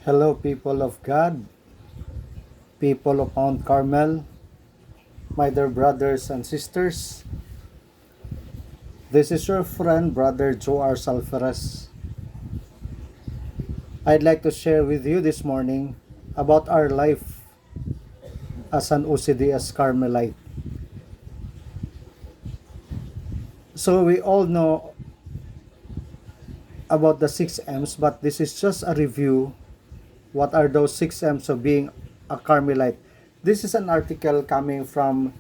Hello, people of God, people of Mount Carmel, my dear brothers and sisters. This is your friend, Brother JoArs Alferez. I'd like to share with you this morning about our life as an OCDS Carmelite. So we all know about the 6 M's, but this is just a review. What are those 6 M's of being a Carmelite? This is an article coming from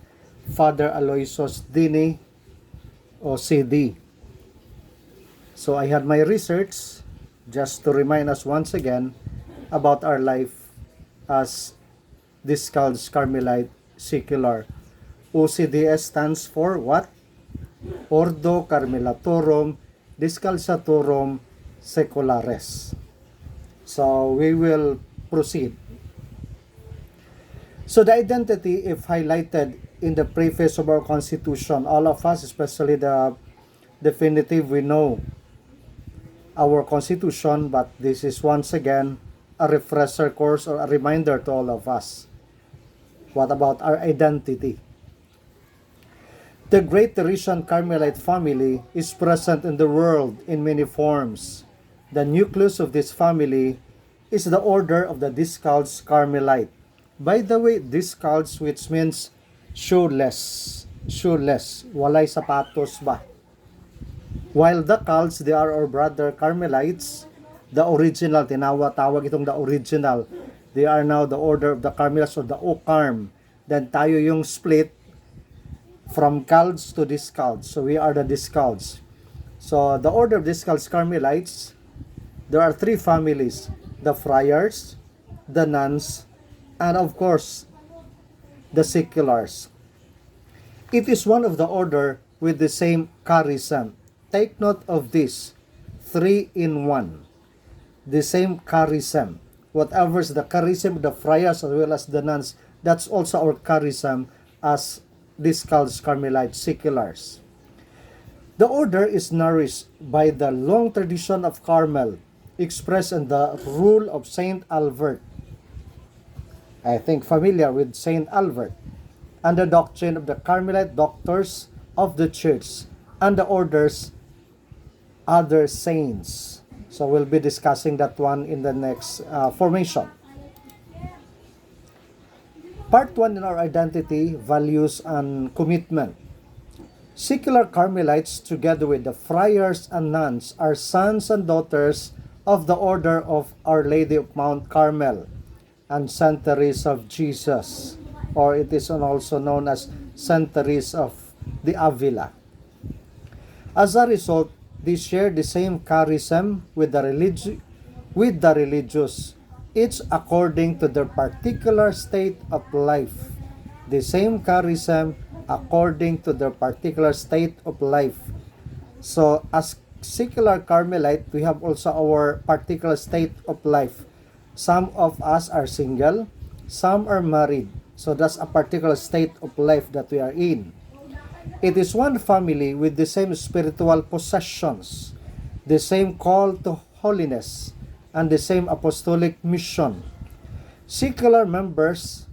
Father Aloysius Dini, OCD. So I had my research just to remind us once again about our life as Discalced Carmelite Secular. OCDS stands for what? Ordo Carmelatorum Discalcatorum Seculares. So we will proceed. So the identity, if highlighted in the preface of our Constitution, all of us, especially the definitive, we know our Constitution, but this is once again a refresher course or a reminder to all of us. What about our identity? The Great Teresian Carmelite family is present in the world in many forms. The nucleus of this family is the order of the Discalced Carmelite. By the way, Discalced, which means shoeless, walay sapatos ba? While the Calts, they are our brother Carmelites, the original, tawag itong the original. They are now the order of the Carmelites or the O-Carm. Then tayo yung split from Calts to Discalced. So we are the Discalced. So the order of Discalced Carmelites, there are 3 families: the friars, the nuns, and of course, the seculars. It is one of the order with the same charism. Take note of this, 3 in 1. The same charism. Whatever is the charism of the friars as well as the nuns, that's also our charism as Discalced Carmelite Seculars. The order is nourished by the long tradition of Carmel, expressed in the rule of Saint Albert. I think familiar with Saint Albert, and the doctrine of the Carmelite doctors of the church, and the order's other saints. So we'll be discussing that one in the next formation. Part 1 in our identity, values, and commitment. Secular Carmelites, together with the friars and nuns, are sons and daughters of the order of Our Lady of Mount Carmel and Saint Teresa of Jesus, or it is also known as Saint Teresa of the Avila. As a result, they share the same charism with the religious, each according to their particular state of life. The same charism according to their particular state of life. So as secular Carmelite, we have also our particular state of life. Some of us are single, some are married. So that's a particular state of life that we are in. It is one family with the same spiritual possessions, the same call to holiness, and the same apostolic mission. Secular members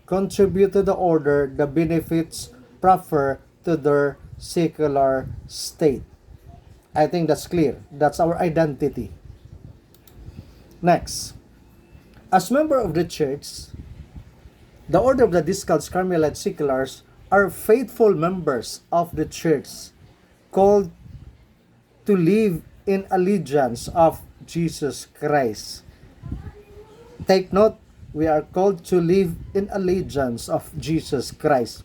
contribute to the order the benefits proffered to their secular state. I think that's clear. That's our identity. Next. As member of the church, the order of the Discalced Carmelite Seculars are faithful members of the church, called to live in allegiance of Jesus Christ. Take note, we are called to live in allegiance of Jesus Christ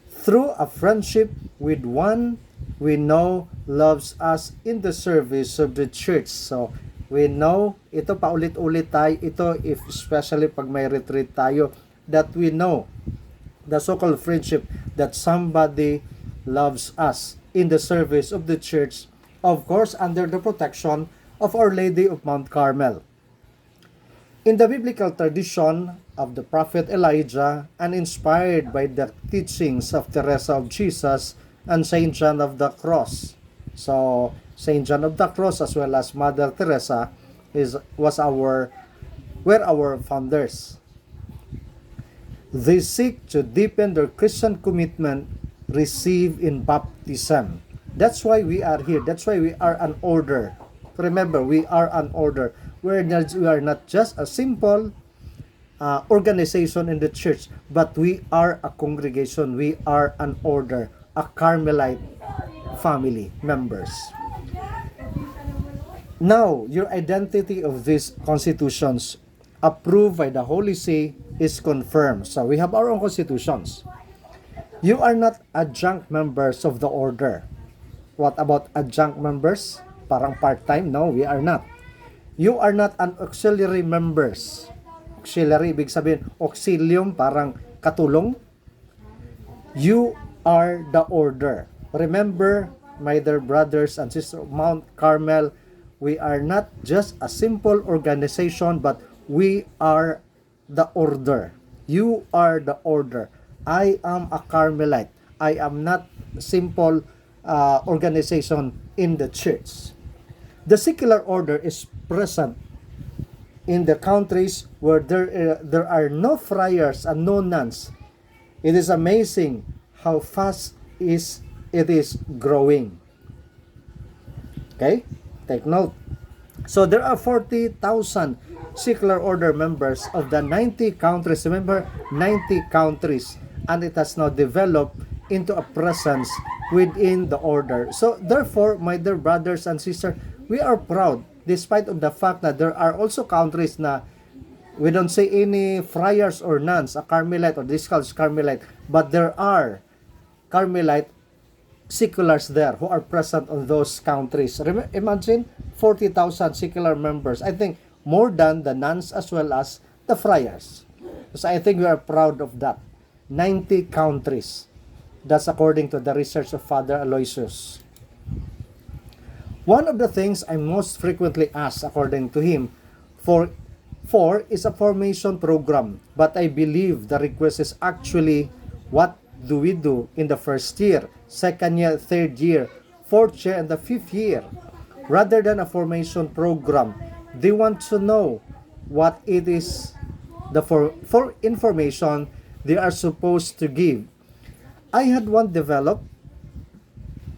through a friendship with one we know loves us in the service of the church. So, we know, ito paulit-ulit tayo, ito if especially pag may retreat tayo, that we know the so-called friendship that somebody loves us in the service of the church, of course under the protection of Our Lady of Mount Carmel. In the biblical tradition of the prophet Elijah and inspired by the teachings of Teresa of Jesus and Saint John of the Cross. So, Saint John of the Cross as well as Mother Teresa was our were our founders. They seek to deepen their Christian commitment received in baptism. That's why we are here. That's why we are an order. Remember, we are an order. We are not just a simple organization in the church, but we are a congregation. We are an order, a Carmelite family members. Now, your identity of these constitutions approved by the Holy See is confirmed. So we have our own constitutions. You are not adjunct members of the order. What about adjunct members? Parang part-time? No, we are not. You are not an auxiliary members. Auxiliary, ibig sabihin, auxilium, parang katulong. You are the order. Remember, my dear brothers and sisters of Mount Carmel, we are not just a simple organization, but we are the order. You are the order. I am a Carmelite. I am not simple organization in the church. The secular order is present in the countries where there are no friars and no nuns. It is amazing how fast it is growing. Okay? Take note. So there are 40,000 secular order members of the 90 countries. Remember, 90 countries. And it has now developed into a presence within the order. So therefore, my dear brothers and sisters, we are proud despite of the fact that there are also countries na we don't say any friars or nuns, a Carmelite or Discalced Carmelite, but there are Carmelite seculars there who are present on those countries. Imagine 40,000 secular members. I think more than the nuns as well as the friars. So I think we are proud of that. 90 countries. That's according to the research of Father Aloysius. One of the things I most frequently asked, according to him, for is a formation program. But I believe the request is actually, what do we do in the first year, second year, third year, fourth year, and the fifth year? Rather than a formation program, they want to know what it is, for information they are supposed to give. I had one developed,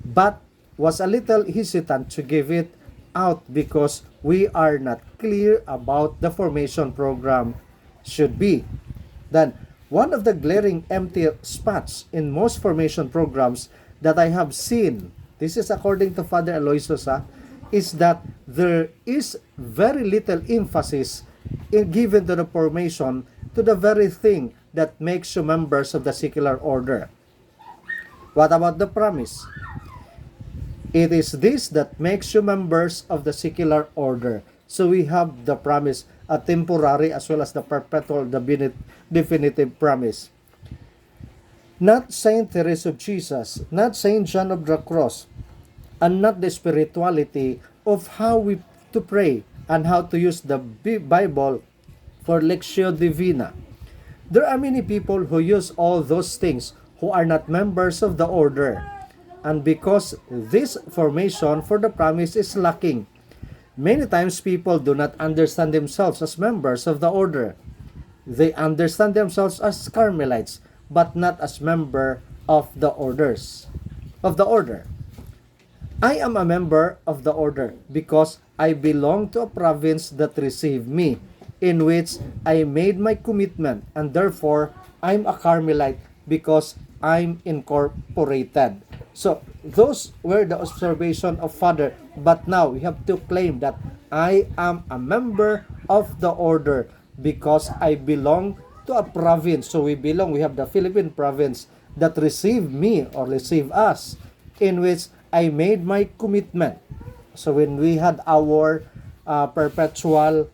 but was a little hesitant to give it out because we are not clear about the formation program should be. Then, one of the glaring empty spots in most formation programs that I have seen, this is according to Father Aloysius, is that there is very little emphasis given to the formation to the very thing that makes you members of the secular order. What about the promise? It is this that makes you members of the secular order. So we have the promise, a temporary as well as the perpetual, the definitive promise. Not Saint Teresa of Jesus, not Saint John of the Cross, and not the spirituality of how we to pray and how to use the Bible for Lectio Divina. There are many people who use all those things who are not members of the order. And because this formation for the promise is lacking, many times people do not understand themselves as members of the order. They understand themselves as Carmelites, but not as member of the orders. Of the order. I am a member of the order because I belong to a province that received me, in which I made my commitment, and therefore I'm a Carmelite because I'm incorporated. So those were the observation of Father, but now we have to claim that I am a member of the order because I belong to a province. So we have the Philippine province that received me or received us, in which I made my commitment. So when we had our perpetual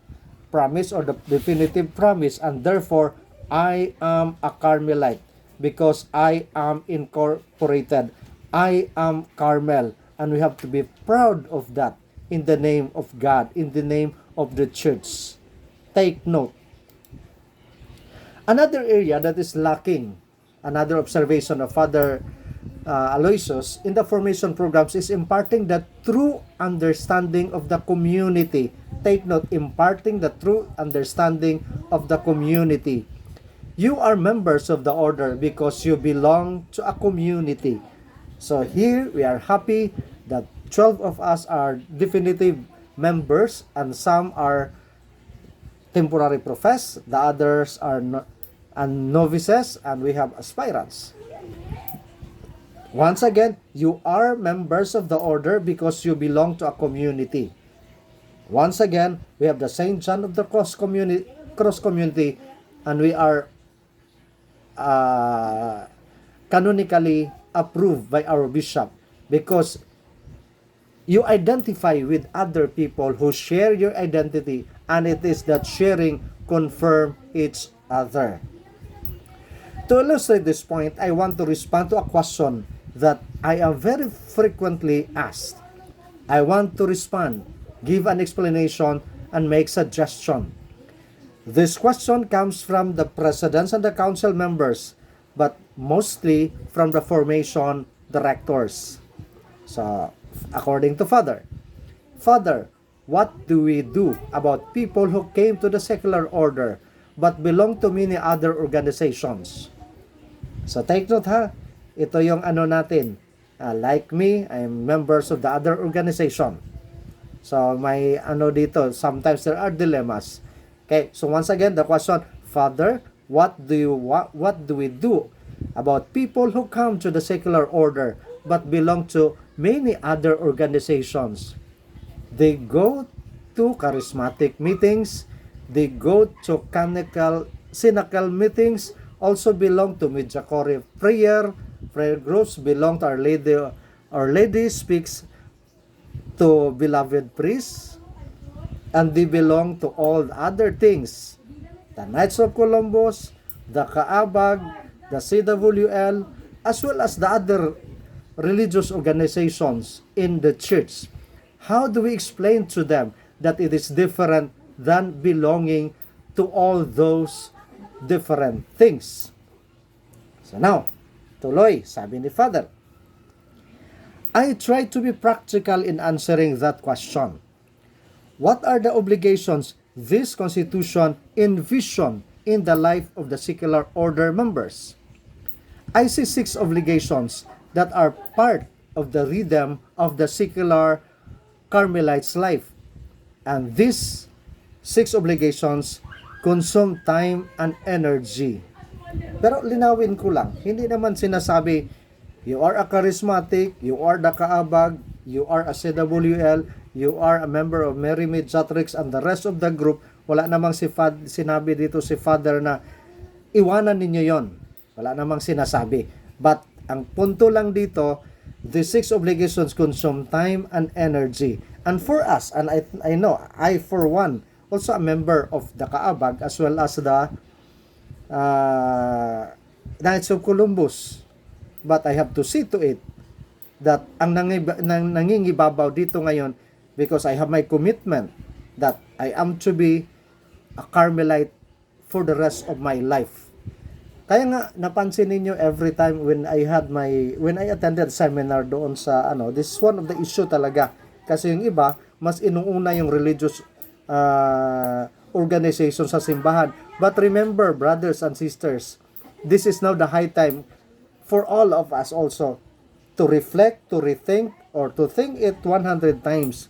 promise or the definitive promise, and therefore I am a Carmelite because I am incorporated. I am Carmel, and we have to be proud of that in the name of God, in the name of the church. Take note. Another area that is lacking, another observation of Father Aloysius, in the formation programs is imparting the true understanding of the community. Take note, imparting the true understanding of the community. You are members of the order because you belong to a community. So here we are happy that 12 of us are definitive members and some are temporary profess, the others are novices, and we have aspirants. Once again, you are members of the order because you belong to a community. Once again, we have the Saint John of the Cross community, and we are canonically approved by our bishop because you identify with other people who share your identity, and it is that sharing confirm each other. To illustrate this point, I want to respond to a question that I am very frequently asked. I want to respond, give an explanation, and make suggestion. This question comes from the presidents and the council members, but mostly from the formation directors. So, according to Father, what do we do about people who came to the secular order but belong to many other organizations? So, take note ha. Ito yung ano natin. Like me, I'm members of the other organization. So, may ano dito. Sometimes there are dilemmas. Okay, so once again, the question, Father, what do we do about people who come to the secular order but belong to many other organizations? They go to charismatic meetings, they go to cynical meetings, also belong to Midjacori prayer groups, belong to Our Lady. Our Lady speaks to beloved priests, and they belong to all other things. The Knights of Columbus, the Kaabag, the CWL, as well as the other religious organizations in the church. How do we explain to them that it is different than belonging to all those different things? So now, tuloy, sabi ni Father, I try to be practical in answering that question. What are the obligations this Constitution envision in the life of the secular order members? I see 6 obligations that are part of the rhythm of the secular Carmelite's life. And these 6 obligations consume time and energy. Pero linawin ko lang, hindi naman sinasabi, you are a charismatic, you are the Kaabag, you are a CWL, you are a member of Mary Mediatrix, and the rest of the group. Wala namang sinabi dito si Father na iwanan ninyo yon. Wala namang sinasabi. But ang punto lang dito, the 6 obligations consume time and energy. And for us, and I know, I for one, also a member of the Kaabag as well as the Knights of Columbus. But I have to see to it that ang nangingibabaw dito ngayon, because I have my commitment that I am to be a Carmelite for the rest of my life. Kaya nga napansin niyo every time when I attended seminar doon sa this is one of the issue talaga, kasi yung iba mas inuuna yung religious organization sa simbahan. But remember, brothers and sisters, this is now the high time for all of us also to reflect, to rethink, or to think it 100 times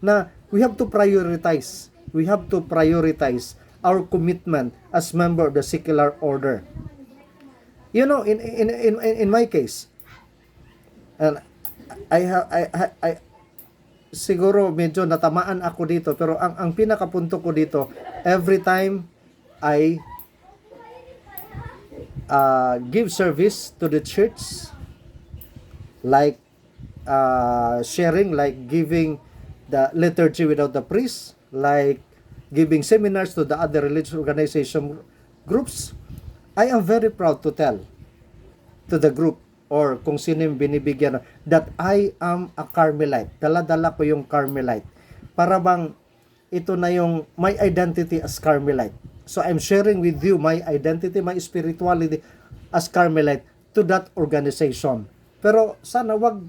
na we have to prioritize. We have to prioritize our commitment as member of the secular order. You know, in my case, and I siguro medyo natamaan ako dito, pero ang pinakapunto ko dito, every time I give service to the church, like sharing, like giving the liturgy without the priest, like giving seminars to the other religious organization groups, I am very proud to tell to the group or kung sino yung binibigyan that I am a Carmelite. Dala-dala ko yung Carmelite. Para bang ito na yung my identity as Carmelite. So I'm sharing with you my identity, my spirituality as Carmelite to that organization. Pero sana wag,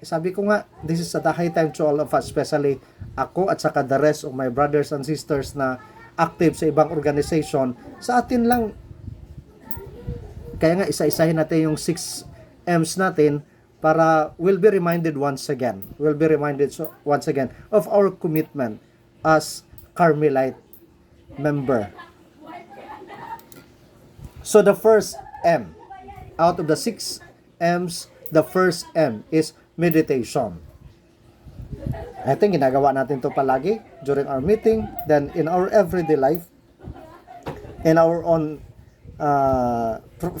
sabi ko nga, this is a high time to all of us, especially ako at saka the rest of my brothers and sisters na active sa ibang organization. Sa atin lang, kaya nga isa-isahin natin yung 6 M's natin para we'll be reminded once again. We'll be reminded once again of our commitment as Carmelite member. So the first M, out of the 6 M's, the first M is meditation. I think ginagawa natin to palagi during our meeting, then in our everyday life, in our own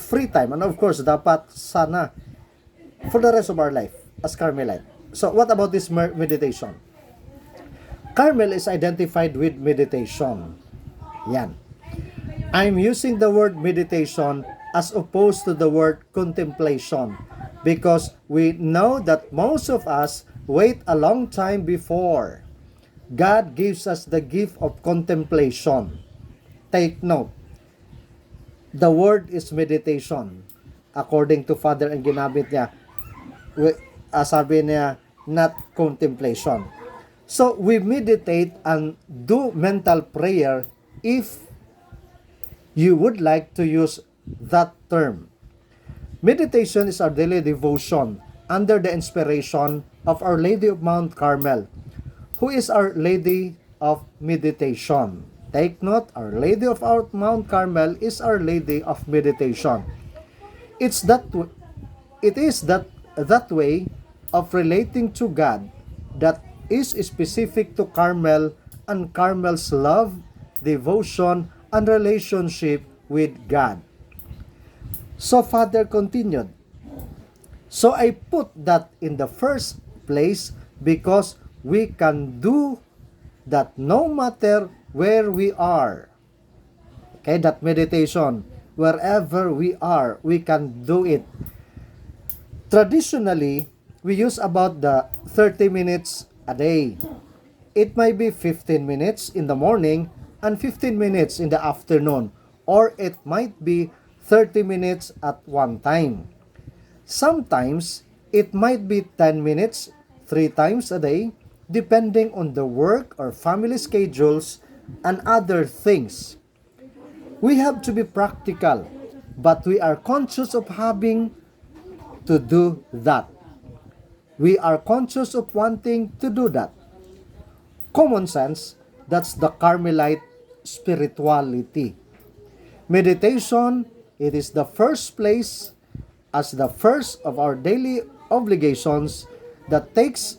free time, and of course, dapat sana for the rest of our life as Carmelite. So what about this meditation? Carmel is identified with meditation. Yan. I'm using the word meditation as opposed to the word contemplation because we know that most of us wait a long time before God gives us the gift of contemplation. Take note. The word is meditation. According to Father, ang ginamit niya, sabi niya, not contemplation. So, we meditate and do mental prayer if you would like to use that term. Meditation is our daily devotion under the inspiration of Our Lady of Mount Carmel, who is Our Lady of Meditation. Take note, Our Lady of Mount Carmel is Our Lady of Meditation. It is that way of relating to God that is specific to Carmel and Carmel's love, devotion, and relationship with God. So Father continued, so I put that in the first place because we can do that no matter where we are. Okay, that meditation, wherever we are, we can do it. Traditionally, we use about the 30 minutes a day. It might be 15 minutes in the morning and 15 minutes in the afternoon, or it might be 30 minutes at one time. Sometimes, it might be 10 minutes 3 times a day, depending on the work or family schedules and other things. We have to be practical, but we are conscious of having to do that. We are conscious of wanting to do that. Common sense, that's the Carmelite spirituality. Meditation, it is the first place as the first of our daily obligations that takes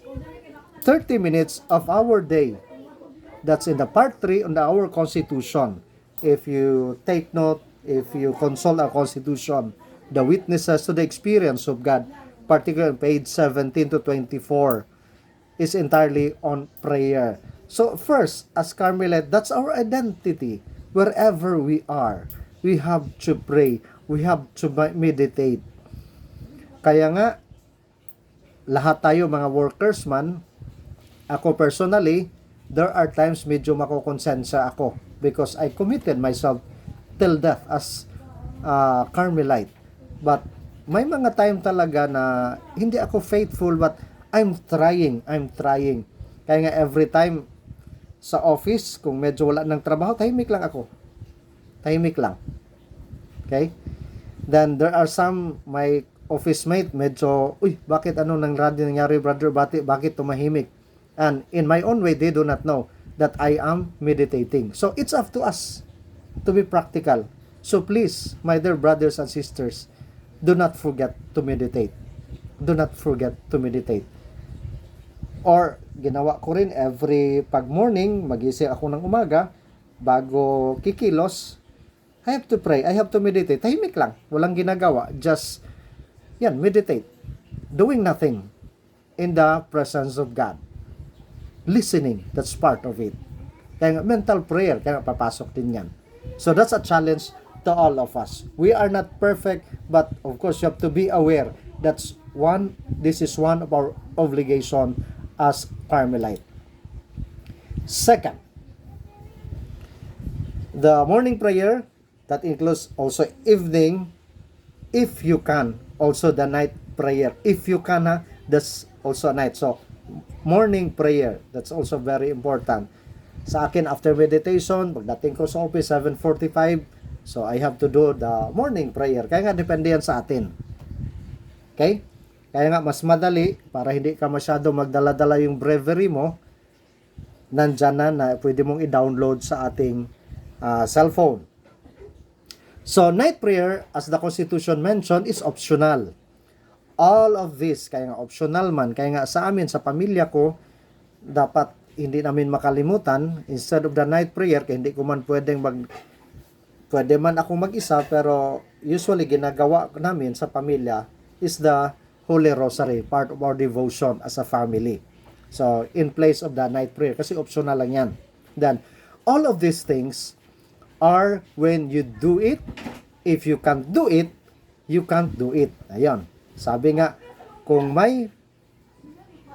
30 minutes of our day. That's in the part 3 on our Constitution. If you take note, if you consult our Constitution, the witnesses to the experience of God, particularly page 17 to 24, is entirely on prayer. So first, as Carmelite, that's our identity. Wherever we are, we have to pray. We have to meditate. Kaya nga, lahat tayo mga workers man, ako personally, there are times medyo makokonsensya ako because I committed myself till death as Carmelite. But may mga time talaga na hindi ako faithful but I'm trying. Kaya nga every time sa office, kung medyo wala ng trabaho, tahimik lang ako. Tahimik lang. Okay? Then there are some, my office mate, medyo, bakit nangyari, brother? Bakit tumahimik? And in my own way, they do not know that I am meditating. So it's up to us to be practical. So please, my dear brothers and sisters, do not forget to meditate. Do not forget to meditate. Or, ginawa ko rin every pag morning, magising ako ng umaga, bago kikilos, I have to pray, I have to meditate. Tahimik lang, walang ginagawa. Just, meditate. Doing nothing in the presence of God. Listening, that's part of it. Kaya mental prayer, kaya papasok din yan. So that's a challenge to all of us. We are not perfect, but of course you have to be aware this is one of our obligation as Carmelite. Second, the morning prayer, that includes also evening, if you can, also the night prayer. If you can, that's also night. So, morning prayer, that's also very important. Sa akin, after meditation, pagdating ko sa office, 7:45, so I have to do the morning prayer. Kaya nga, depende yan sa atin. Okay? Kaya nga, mas madali, para hindi ka masyado magdala-dala yung breviary mo, nandyan na pwede mong i-download sa ating cellphone. So, night prayer, as the Constitution mentioned, is optional. All of this, kaya nga optional man, kaya nga sa amin, sa pamilya ko, dapat hindi namin makalimutan, instead of the night prayer, kaya hindi ko man pwede man ako mag-isa, pero usually ginagawa namin sa pamilya is the Holy Rosary, part of our devotion as a family. So, in place of the night prayer, kasi optional lang yan. Then, all of these things are when you do it. If you can't do it, you can't do it. Ayun. Sabi nga, kung may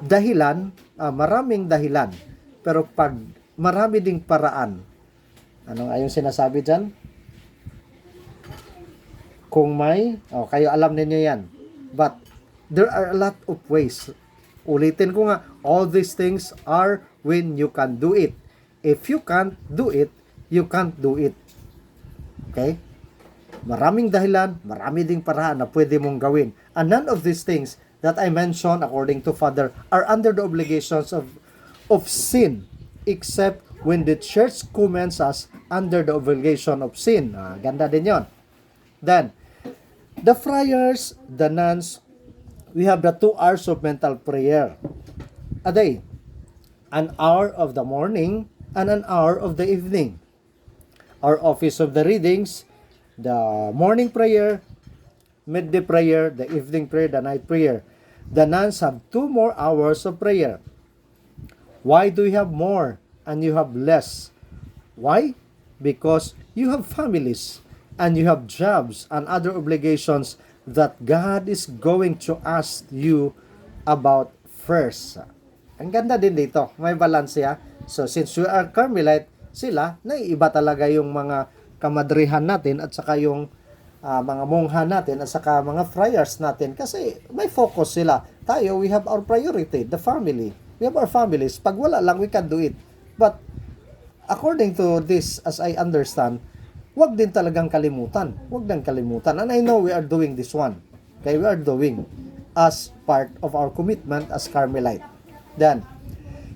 dahilan, maraming dahilan, pero pag marami ding paraan, ano nga yung sinasabi dyan? Kung may, kayo alam ninyo yan. But, there are a lot of ways. Ulitin ko nga, all these things are when you can do it. If you can't do it, you can't do it. Okay? Maraming dahilan, marami ding paraan na pwede mong gawin. And none of these things that I mentioned, according to Father, are under the obligations of sin, except when the church commends us under the obligation of sin. Ganda din yon. Then, the friars, the nuns, we have the 2 hours of mental prayer a day. An hour of the morning and an hour of the evening. Our office of the readings, the morning prayer, midday prayer, the evening prayer, the night prayer. The nuns have 2 more hours of prayer. Why do you have more and you have less? Why? Because you have families and you have jobs and other obligations that God is going to ask you about first. Ang ganda din dito. May balance ya. So, since we are Carmelite, sila, naiiba talaga yung mga kamadrihan natin at saka yung mga mongha natin at saka mga friars natin kasi may focus sila. Tayo, we have our priority, the family. We have our families. Pag wala lang, we can do it. But, according to this, as I understand, wag din talagang kalimutan. Wag din kalimutan. And I know we are doing this one. Okay, we are doing as part of our commitment as Carmelite. Then,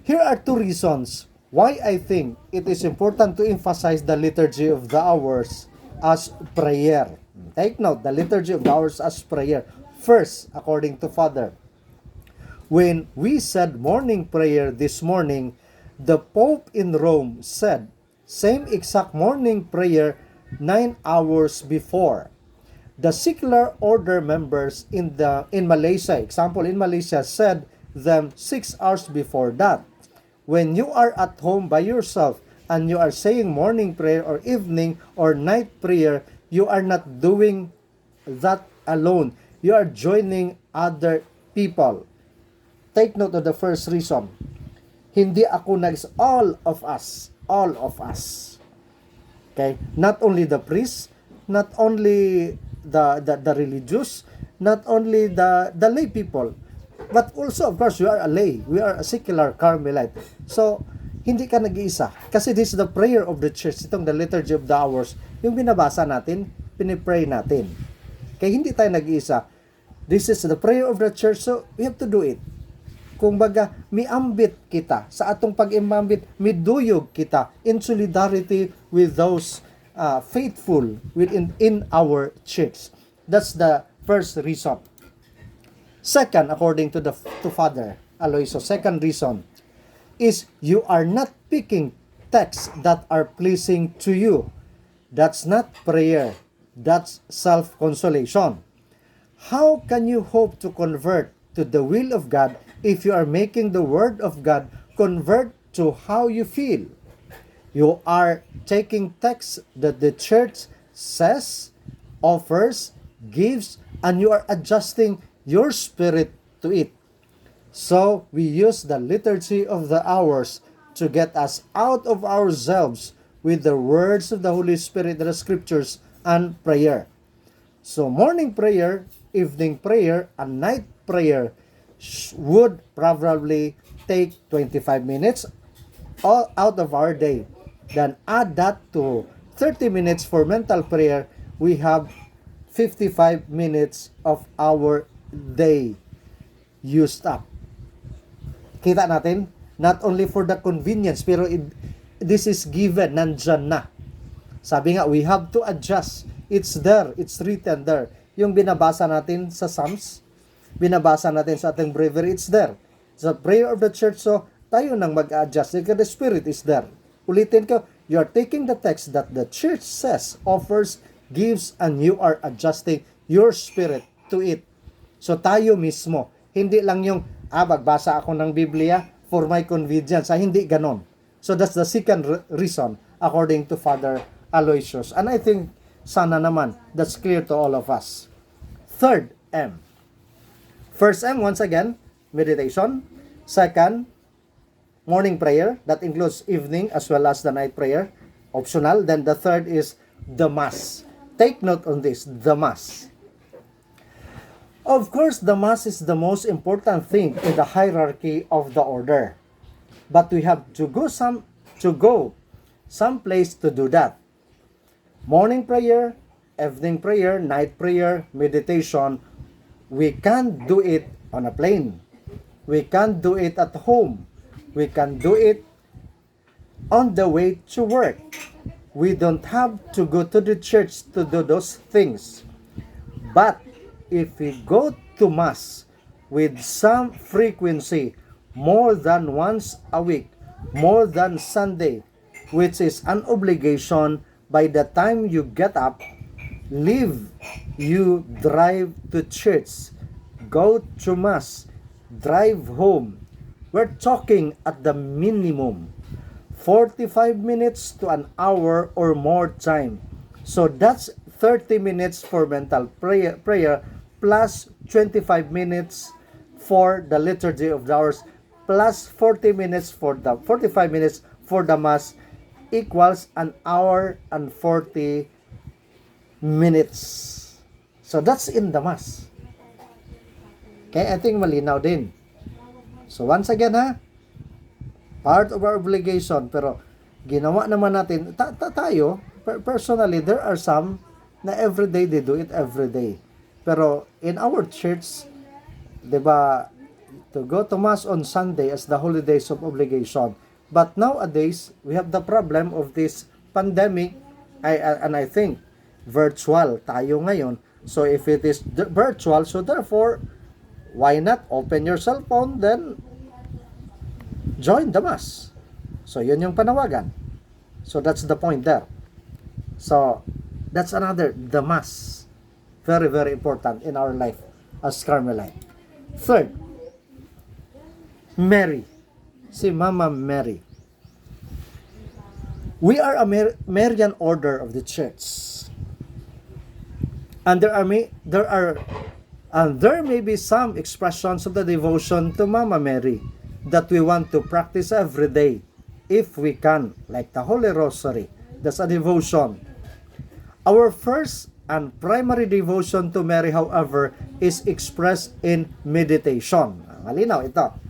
here are 2 reasons why I think it is important to emphasize the liturgy of the hours as prayer. Take note, the liturgy of the hours as prayer. First, according to Father, when we said morning prayer this morning, the Pope in Rome said same exact morning prayer 9 hours before. The secular order members in Malaysia, example in Malaysia, said them 6 hours before that. When you are at home by yourself and you are saying morning prayer or evening or night prayer, you are not doing that alone. You are joining other people. Take note of the first reason. Hindi ako all of us. All of us. Okay? Not only the priest, not only the religious, not only the lay people, but also, of course, we are a lay. We are a secular Carmelite. So, hindi ka nag-iisa. Kasi this is the prayer of the church. Itong the liturgy of the hours. Yung binabasa natin, pinipray natin. Kaya hindi tayo nag-iisa. This is the prayer of the church, so we have to do it. Kung baga, miambit kita. Sa atong pag-imambit, miduyog kita in solidarity with those faithful in our church. That's the first reason. Second, according to Father Aloyso, second reason is you are not picking texts that are pleasing to you. That's not prayer. That's self-consolation. How can you hope to convert to the will of God if you are making the word of God convert to how you feel? You are taking texts that the church says, offers, gives, and you are adjusting your spirit to it. So, we use the liturgy of the hours to get us out of ourselves with the words of the Holy Spirit, the scriptures, and prayer. So, morning prayer evening prayer and night prayer would probably take 25 minutes all out of our day. Then add that to 30 minutes for mental prayer, we have 55 minutes of our day used up. Kita natin, not only for the convenience, pero this is given, nandyan na. Sabi nga, we have to adjust. It's there, it's written there. Yung binabasa natin sa Psalms, binabasa natin sa ating breviary, it's there. Sa prayer of the church, so tayo nang mag-adjust because the Spirit is there. Ulitin ko, you are taking the text that the church says, offers, gives, and you are adjusting your spirit to it. So tayo mismo, hindi lang yung, magbasa ako ng Biblia for my convenience. Hindi ganon. So that's the second reason according to Father Aloysius. And I think, sana naman, that's clear to all of us. Third M. First M, once again, meditation. Second, morning prayer. That includes evening as well as the night prayer. Optional. Then the third is the Mass. Take note on this, the Mass. Of course, the Mass is the most important thing in the hierarchy of the order. But we have to go someplace to do that. Morning prayer, evening prayer, night prayer, meditation, we can't do it on a plane. We can't do it at home. We can do it on the way to work. We don't have to go to the church to do those things. But if we go to Mass with some frequency, more than once a week, more than Sunday, which is an obligation, by the time you get up, leave, you drive to church, go to Mass, drive home. We're talking at the minimum 45 minutes to an hour or more time. So that's 30 minutes for mental prayer plus 25 minutes for the Liturgy of JoArs plus 40 minutes for the 45 minutes for the Mass equals an hour and 40 minutes. So that's in the Mass. Okay, I think malinaw din. So once again part of our obligation, pero ginawa naman natin, tayo, personally, there are some na everyday they do it everyday. Pero in our church, diba, to go to Mass on Sunday as the holy days of obligation. But nowadays, we have the problem of this pandemic, and I think, virtual tayo ngayon. So if it is virtual, so therefore, why not open your cell phone, then join the Mass. So yun yung panawagan. So that's the point there. So that's another, the Mass. Very, very important in our life as Carmelite. Third, Mary. Si Mama Mary. We are a Marian order of the church. And there may be some expressions of the devotion to Mama Mary that we want to practice every day if we can, like the Holy Rosary. That's a devotion. Our first and primary devotion to Mary, however, is expressed in meditation. Malinaw ito.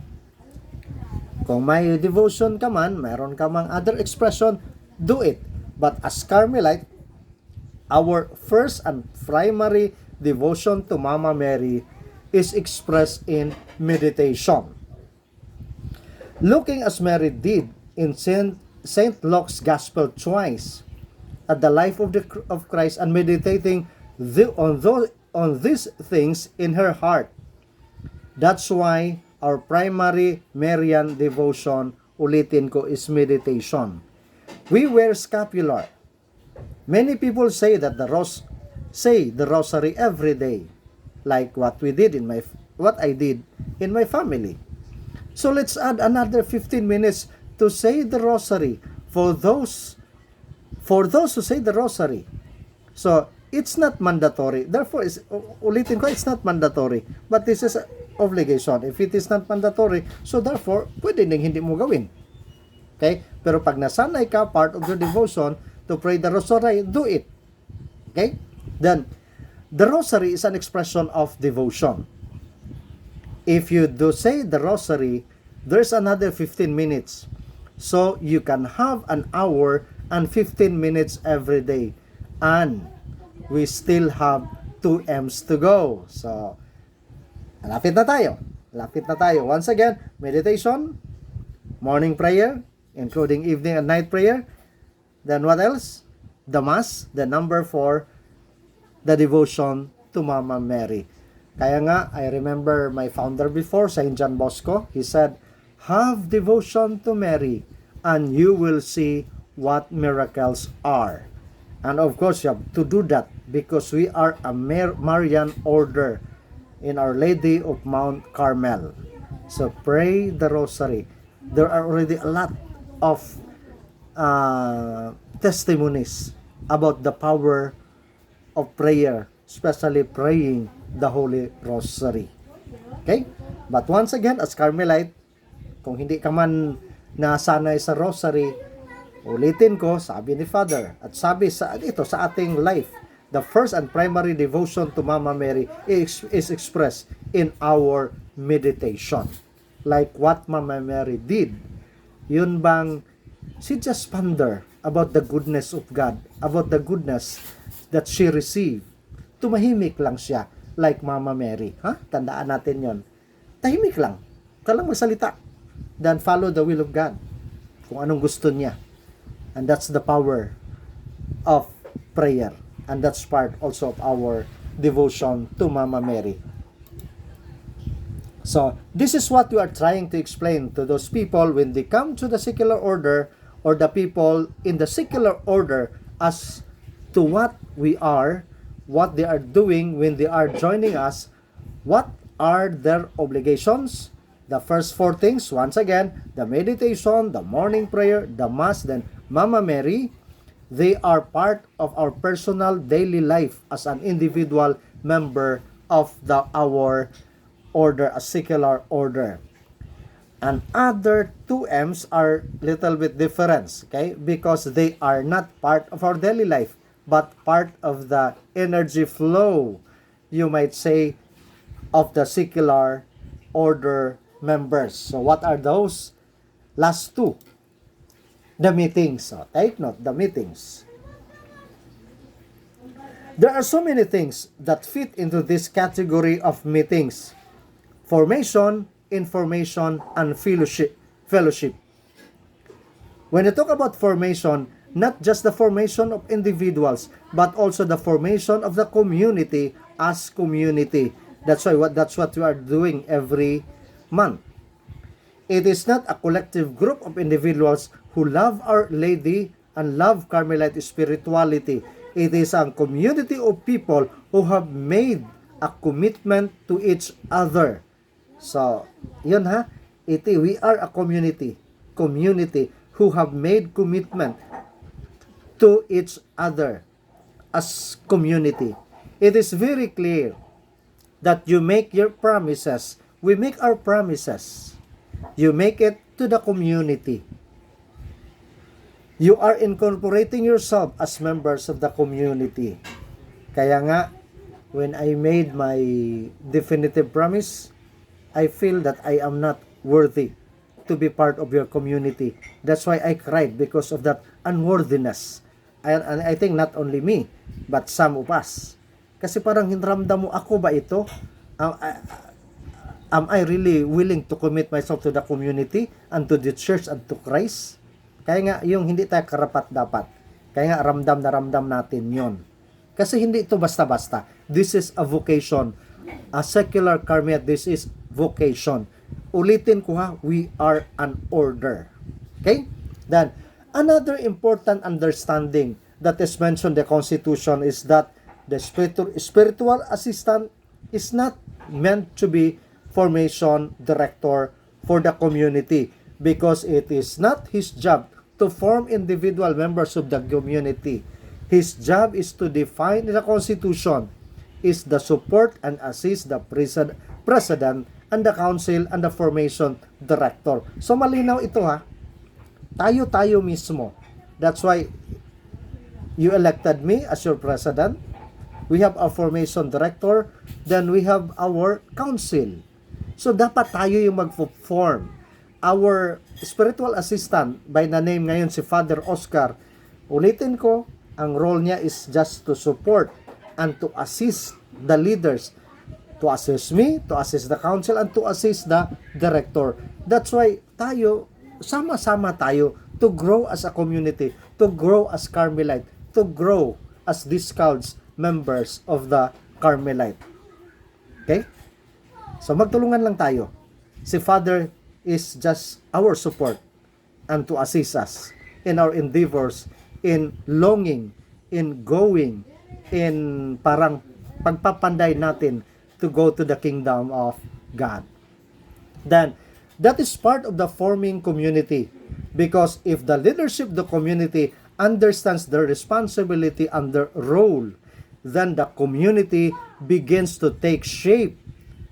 Kung may devotion ka man, mayroon ka mang other expression, do it. But as Carmelite, our first and primary devotion to Mama Mary is expressed in meditation. Looking as Mary did in St. Luke's Gospel twice at the life of Christ and meditating on these things in her heart. That's why our primary Marian devotion, ulitin ko, is meditation. We wear scapular. Many people say that the rosary every day, like what I did in my family. So let's add another 15 minutes to say the rosary for those who say the rosary. So it's not mandatory. Therefore, ulitin ko, it's not mandatory. But this is an obligation. If it is not mandatory, so therefore, pwede nang hindi mo gawin. Okay? Pero pag nasanay ka, part of your devotion, to pray the rosary, do it. Okay? Then, The rosary is an expression of devotion. If you do say the rosary, there's another 15 minutes. So you can have an hour and 15 minutes every day. And we still have 2 M's to go. So, lapit na tayo. Lapit na tayo. Once again, meditation, morning prayer, including evening and night prayer. Then what else? The Mass, the number 4, the devotion to Mama Mary. Kaya nga, I remember my founder before, Saint John Bosco, he said, have devotion to Mary, and you will see what miracles are. And of course, you have to do that because we are a Marian order in Our Lady of Mount Carmel. So pray the rosary. There are already a lot of testimonies about the power of prayer, especially praying the Holy Rosary. Okay? But once again, as Carmelite, kung hindi ka man nasanay sa Rosary, ulitin ko, sabi ni Father, at sabi sa ating life, the first and primary devotion to Mama Mary is expressed in our meditation. Like what Mama Mary did. Yun bang, she just ponder about the goodness of God, about the goodness that she received. Tumahimik lang siya, like Mama Mary. Tandaan natin yon. Tahimik lang. Ka lang magsalita. Then follow the will of God. Kung anong gusto niya. And that's the power of prayer. And that's part also of our devotion to Mama Mary. So, this is what we are trying to explain to those people when they come to the secular order, or the people in the secular order, as to what we are, what they are doing when they are joining us, what are their obligations. The first 4 things, once again, the meditation, the morning prayer, the Mass, then Mama Mary, they are part of our personal daily life as an individual member of our order, a secular order. And other 2 M's are little bit different, okay? Because they are not part of our daily life, but part of the energy flow, you might say, of the secular order members. So what are those? Last 2. The meetings. So take note, the meetings. There are so many things that fit into this category of meetings. Formation, information, and fellowship. When you talk about formation, not just the formation of individuals, but also the formation of the community as community. That's what we are doing every month. It is not a collective group of individuals who love Our Lady and love Carmelite spirituality. It is a community of people who have made a commitment to each other. So, yun ha. We are a community who have made commitment to each other as community. It is very clear that you make your promises. We make our promises. You make it to the community. You are incorporating yourself as members of the community. Kaya nga, when I made my definitive promise, I feel that I am not worthy to be part of your community. That's why I cried, because of that unworthiness. And I think not only me, but some of us. Kasi parang hinramdam mo, ako ba ito? Am I really willing to commit myself to the community and to the church and to Christ? Kaya nga, yung hindi tayo karapat-dapat. Kaya nga, ramdam na ramdam natin yon. Kasi hindi ito basta-basta. This is a vocation. A secular Carmelite, this is vocation. Ulitin ko ha, we are an order. Okay? Then, another important understanding that is mentioned in the Constitution is that the spiritual assistant is not meant to be formation director for the community, because it is not his job to form individual members of the community. His job is to define the Constitution, is the support and assist the president and the council and the formation director. So malinaw ito ha. Tayo mismo. That's why you elected me as your president. we have our formation director, then we have our council. So dapat tayo yung mag-form. Our spiritual assistant by the name ngayon si Father Oscar, ulitin ko, ang role niya is just to support and to assist the leaders, to assist me, to assist the council, and to assist the director. That's why tayo, sama-sama tayo to grow as a community, to grow as Carmelite, to grow as Discalced members of the Carmelite. Okay? So magtulungan lang tayo. Si Father is just our support and to assist us in our endeavors, in longing, in going, in parang pagpapanday natin to go to the kingdom of God. Then, that is part of the forming community. Because if the leadership of the community understands their responsibility and their role, then the community begins to take shape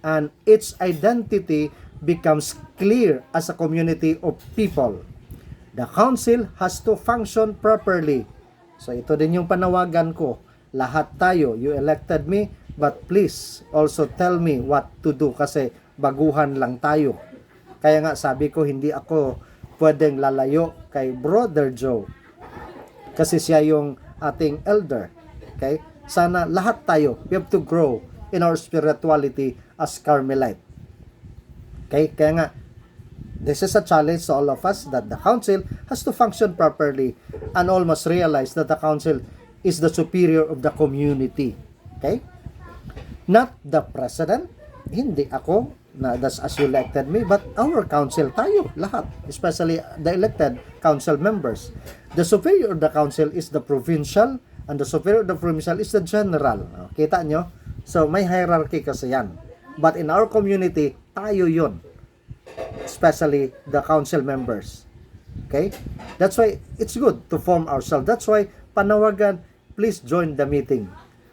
and its identity becomes clear as a community of people. The council has to function properly. So ito din yung panawagan ko. Lahat tayo, you elected me, but please also tell me what to do kasi baguhan lang tayo. Kaya nga sabi ko, hindi ako pwedeng lalayo kay Brother Joe kasi siya yung ating elder. Okay? Sana lahat tayo, we have to grow in our spirituality as Carmelite. Okay? Kaya nga, this is a challenge to all of us that the council has to function properly and all must realize that the council is the superior of the community. Okay? Not the president, hindi ako, that's as you elected me, but our council, tayo, lahat, especially the elected council members. The superior of the council is the provincial and the superior of the provincial is the general. Kita nyo? So, may hierarchy kasi yan. But in our community, tayo yun. Especially the council members. Okay? That's why it's good to form ourselves. That's why panawagan, please join the meeting.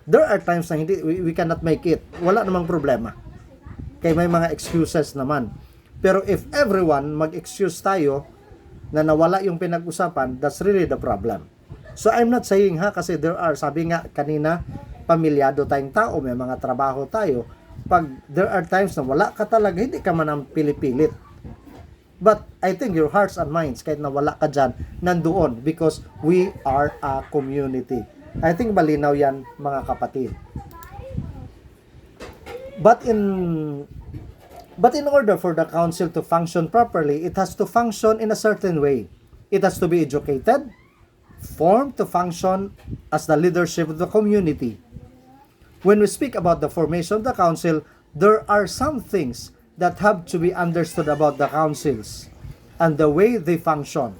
There are times na hindi, we cannot make it. Wala namang problema. Kaya may mga excuses naman. Pero if everyone mag-excuse tayo na nawala yung pinag-usapan, that's really the problem. So I'm not saying kasi there are, sabi nga kanina, pamilyado tayong tao, may mga trabaho tayo. Pag there are times na wala ka talaga, hindi ka man ang pilipilit. But I think your hearts and minds, kahit na wala ka dyan, nandoon because we are a community. I think malinaw yan, mga kapatid. But in order for the council to function properly, it has to function in a certain way. It has to be educated, formed to function as the leadership of the community. When we speak about the formation of the council, there are some things that have to be understood about the councils and the way they function.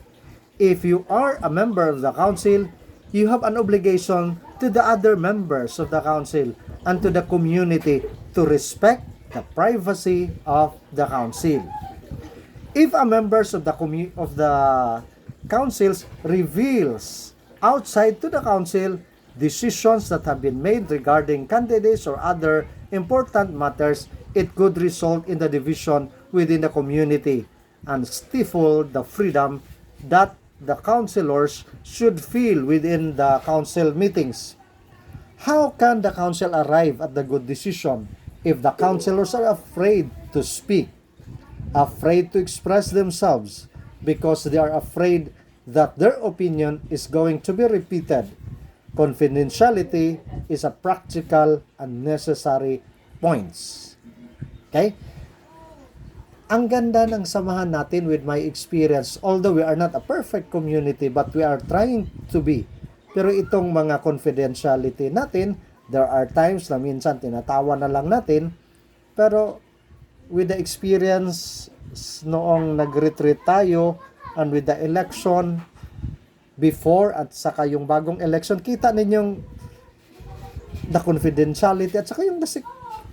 If you are a member of the council, you have an obligation to the other members of the council and to the community to respect the privacy of the council. If a members of the councils reveals outside to the council decisions that have been made regarding candidates or other important matters, it could result in the division within the community and stifle the freedom that the councilors should feel within the council meetings. How can the council arrive at the good decision if the councilors are afraid to speak, afraid to express themselves, because they are afraid that their opinion is going to be repeated? Confidentiality is a practical and necessary points. Okay? Ang ganda ng samahan natin with my experience, although we are not a perfect community, but we are trying to be. Pero itong mga confidentiality natin, there are times na minsan tinatawa na lang natin, pero with the experience noong nag-retreat tayo and with the election before at saka yung bagong election, kita ninyong the confidentiality at saka yung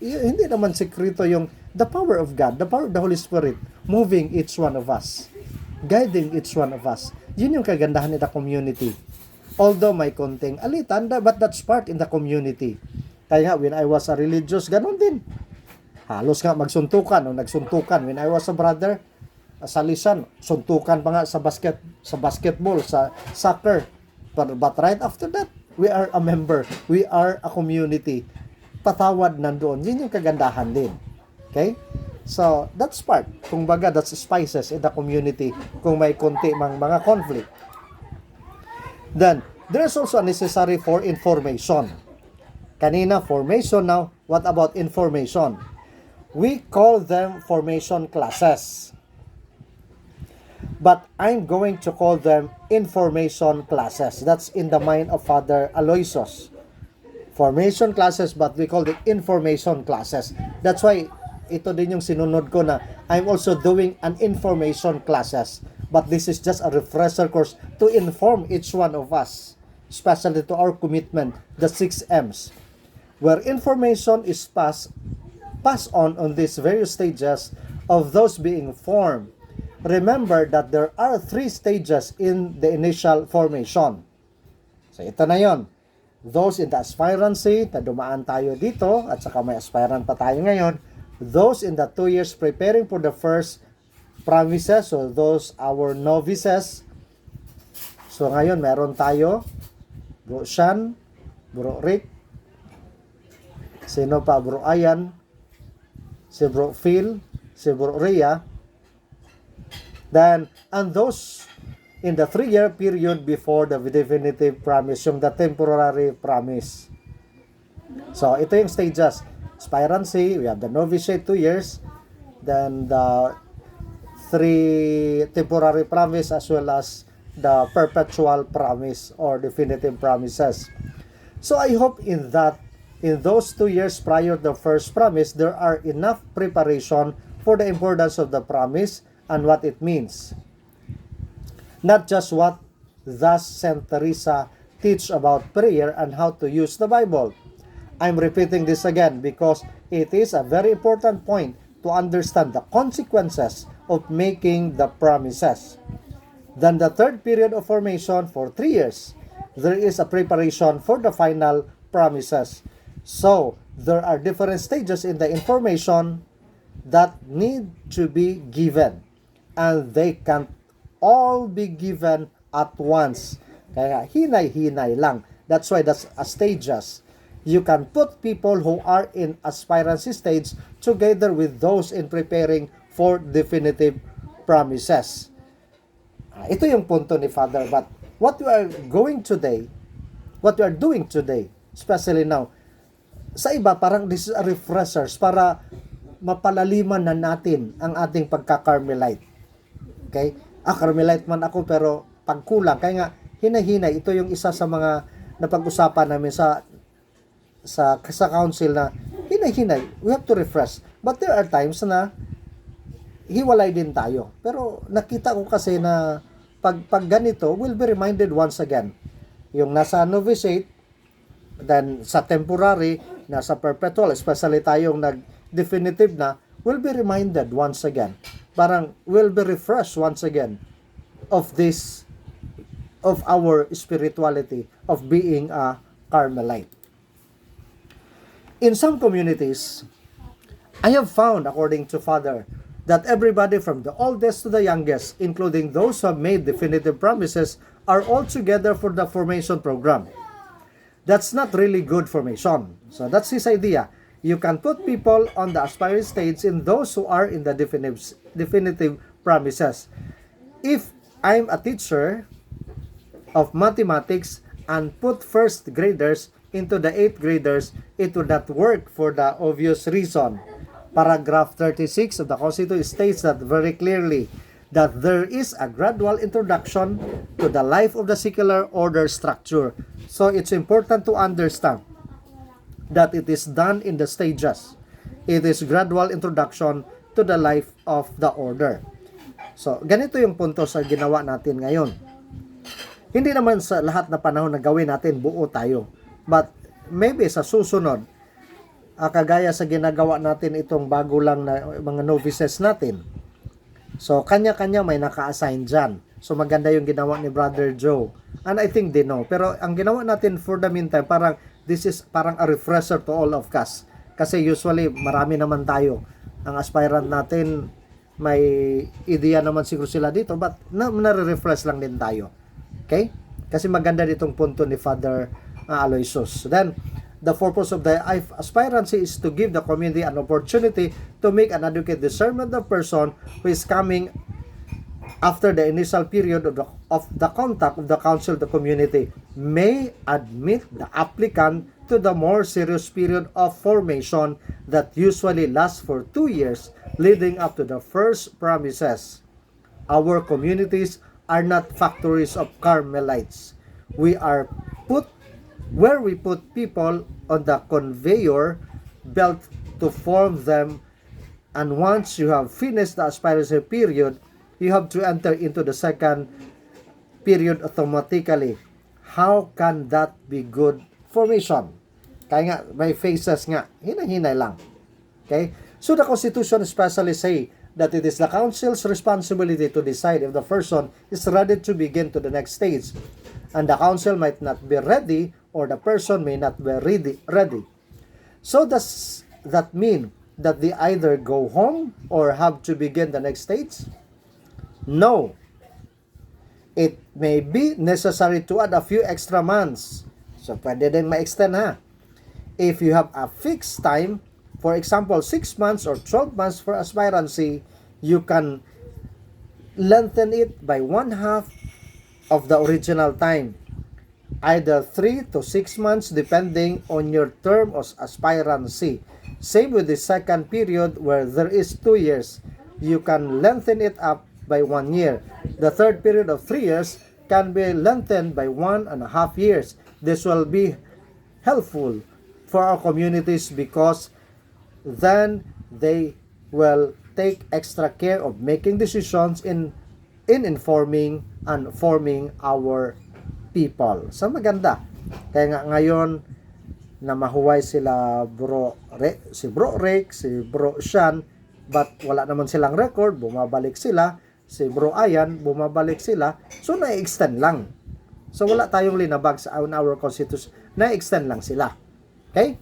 hindi naman sekreto yung the power of God, the power of the Holy Spirit moving each one of us, guiding each one of us. Yun yung kagandahan ng community. Although may konting alitan, but that's part in the community. Kaya nga, when I was a religious, ganun din. Halos nga magsuntukan o nagsuntukan. When I was a brother, sa lisan, suntukan pa nga sa basketball, sa soccer. But right after that, We are a member. We are a community. Patawad nandoon. Yun yung kagandahan din. Okay? So, that's part. Kung baga, that's spices in the community kung may konti mang mga conflict. Then, there is also necessary for information. Kanina, formation. Now, what about information? We call them formation classes. But I'm going to call them information classes. That's in the mind of Father Aloysius. Formation classes, but we call it information classes. That's why ito din yung sinunod ko na I'm also doing an information classes. But this is just a refresher course to inform each one of us, especially to our commitment, the 6 M's, where information is passed on these various stages of those being formed. Remember that there are 3 stages in the initial formation. So ito na yon. Those in the aspirancy, na dumaan tayo dito, at saka may aspirant pa tayo ngayon. Those in the 2 years preparing for the first promises, so those our novices. So ngayon meron tayo, Bro Shan, Bro Rick, sino pa, Bro Ayan, si Bro Phil, si Bro Rhea. Then, and those in the 3-year period before the definitive promise, yung the temporary promise. So, ito yung stages. Aspirancy, we have the novitiate 2 years, then the 3 temporary promise as well as the perpetual promise or definitive promises. So, I hope in those 2 years prior to the first promise, there are enough preparation for the importance of the promise and what it means. Not just what thus Saint Teresa teach about prayer and how to use the Bible. I'm repeating this again because it is a very important point to understand the consequences of making the promises. Then the 3rd period of formation for 3 years, there is a preparation for the final promises. So, there are different stages in the information that need to be given. And they can't all be given at once. Kaya hinay-hinay lang. That's why that's a stages. You can put people who are in aspirancy stage together with those in preparing for definitive promises. Ito yung punto ni Father. But what we are doing today, especially now, sa iba parang this is a refreshers para mapalaliman na natin ang ating pagka-Carmelite. Okay? Carmelite man ako pero pagkulang. Kaya nga, hinay-hinay. Ito yung isa sa mga napag-usapan namin sa council na hinay-hinay. We have to refresh. But there are times na hiwalay din tayo. Pero nakita ko kasi na pag ganito, we'll be reminded once again. Yung nasa novitiate, then sa temporary, nasa perpetual, especially tayong nag-definitive na, we'll be reminded once again. Parang we'll be refreshed once again of this, of our spirituality, of being a Carmelite. In some communities, I have found, according to Father, that everybody from the oldest to the youngest, including those who have made definitive promises, are all together for the formation program. That's not really good formation. So that's his idea. You can put people on the aspiring stage in those who are in the definitive promises. If I'm a teacher of mathematics and put first graders into the 8th graders, it would not work for the obvious reason. Paragraph 36 of the Constitution states that very clearly that there is a gradual introduction to the life of the secular order structure. So it's important to understand that it is done in the stages. It is gradual introduction to the life of the order. So, ganito yung punto sa ginawa natin ngayon. Hindi naman sa lahat na panahon na gawin natin buo tayo. But maybe sa susunod, kagaya sa ginagawa natin itong bago lang na mga novices natin. So, kanya-kanya may naka-assign dyan. So, maganda yung ginawa ni Brother Joe. And I think they know. Pero ang ginawa natin for the meantime, parang this is parang a refresher to all of us. Kasi usually, marami naman tayo. Ang aspirant natin, may ideya naman siguro sila dito, but nare-refresh lang din tayo. Okay? Kasi maganda ditong punto ni Father Aloysius. Then, the purpose of the aspirancy is to give the community an opportunity to make an adequate discernment of the person who is coming after the initial period of the contact of the council. The community may admit the applicant to the more serious period of formation that usually lasts for 2 years leading up to the first promises. Our communities are not factories of Carmelites. We are put where we put people on the conveyor belt to form them, and once you have finished the aspirancy period, you have to enter into the second period automatically. How can that be good formation? Kaya nga, may phases nga. Hinahinay lang. Okay? So the Constitution especially say that it is the Council's responsibility to decide if the person is ready to begin to the next stage. And the Council might not be ready, or the person may not be ready. So does that mean that they either go home or have to begin the next stage? No. It may be necessary to add a few extra months. So, pwede din ma-extend ha. If you have a fixed time, for example, 6 months or 12 months for aspirancy, you can lengthen it by 1/2 of the original time. Either 3 to 6 months depending on your term of aspirancy. Same with the second period where there is 2 years. You can lengthen it up by 1 year. The third period of 3 years can be lengthened by 1.5 years. This will be helpful for our communities because then they will take extra care of making decisions in informing and forming our people. So maganda. Kaya nga ngayon na mahuway sila si Bro Rick, si Bro Sean, but wala naman silang record, bumabalik sila. Si Bro Ayan, bumabalik sila. So na-extend lang. So wala tayong linabag sa our constitution. Na-extend lang sila. Okay?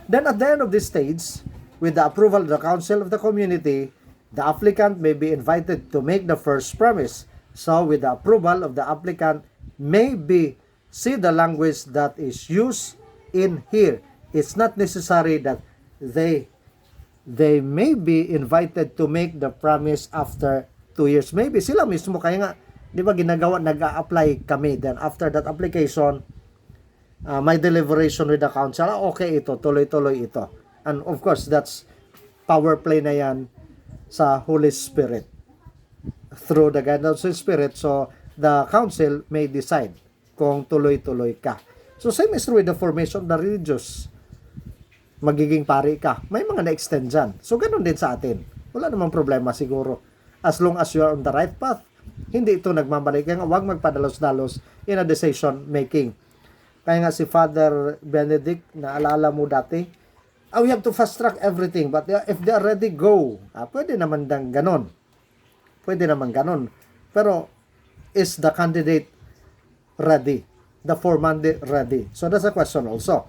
Then at the end of this stage, with the approval of the council of the community, the applicant may be invited to make the first promise. So with the approval of the applicant, maybe see the language that is used in here. It's not necessary that they may be invited to make the promise after 2 years. Maybe sila mismo, kaya nga, di ba nag-a-apply kami. Then after that application, my deliberation with the council, okay ito, tuloy-tuloy ito. And of course, that's power play na yan sa Holy Spirit. Through the guidance of the Spirit, so the council may decide kung tuloy-tuloy ka. So same is true with the formation of the religious. Magiging pari ka. May mga na-extend dyan. So ganun din sa atin. Wala namang problema siguro. As long as you are on the right path, hindi ito nagmamalik. Kaya nga, huwag magpadalos-dalos in a decision making. Kaya nga si Father Benedict, naalala mo dati, we have to fast track everything, but if they are ready, go. Pwede naman dang ganon. Pwede naman ganon. Pero, is the candidate ready? The formandate ready? So, that's a question also.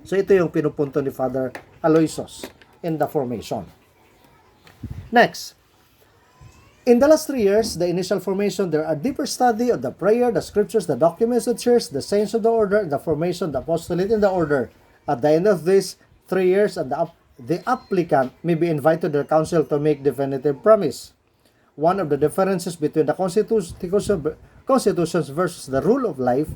So, ito yung pinupunto ni Father Aloysius in the formation. Next. In the last 3 years, the initial formation, there are deeper study of the prayer, the scriptures, the documents of the church, the saints of the order, the formation, the apostolate, and the order. At the end of these 3 years, and the applicant may be invited to the council to make definitive promise. One of the differences between the constitutions versus the rule of life,